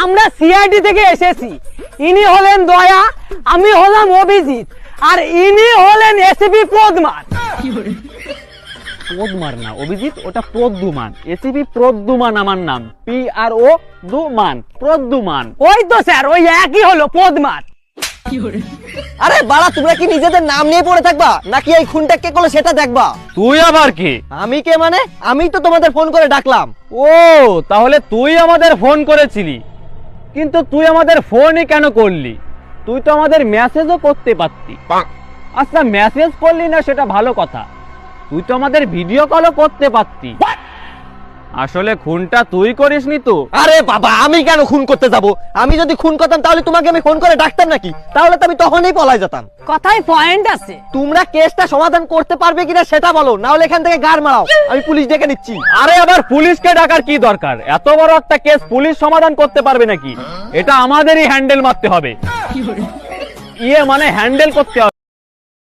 আমরা সিআইডি থেকে এসেছি। ইনি হলেন দয়া, আমি হলাম অভিজিৎ, আর ইনি হলেন এসিপি পদ্মার। পদ্মার না অভিজিৎ, ওটা প্রদ্যুমান। এসিপি প্রদ্যুমান আমার নাম, PRO দুমান, প্রদ্যুমান। ওই তো স্যার, ওই একই হলো পদ্মার। আরে বাড়া, তোমরা কি নিজেদের নাম নিয়ে পড়ে থাকবা নাকি এই খুনটা কে করলো সেটা দেখবা? তুই আবার কি? আমি কে মানে? আমি তো তোমাদের ফোন করে ডাকলাম। ও তাহলে তুই আমাদের ফোন করেছিলি, কিন্তু তুই আমাদের ফোনই কেন করলি? তুই তো আমাদের মেসেজও করতে পারতি। আচ্ছা মেসেজ করলি না সেটা ভালো কথা, তুই তো আমাদের ভিডিও কলও করতে পারতি। আসলে খুনটা তুই করিসনি তো? আরে বাবা, আমি কেন খুন করতে যাব? আমি যদি খুন করতাম তাহলে তোমাকে আমি ফোন করে ডাকতাম নাকি? তাহলে তো আমি তখনই পলাই যেতাম। কথায় পয়েন্ট আছে। তোমরা কেসটা সমাধান করতে পারবে কিনা সেটা বলো, না হলে এখান থেকে গাড় মারাও, আমি পুলিশ ডেকে নিচ্ছি। আরে আবার পুলিশকে ডাকার কি দরকার? এত বড় একটা কেস পুলিশ সমাধান করতে পারবে নাকি? এটা আমাদেরই হ্যান্ডেল মারতে হবে। মানে হ্যান্ডেল করতে হবে।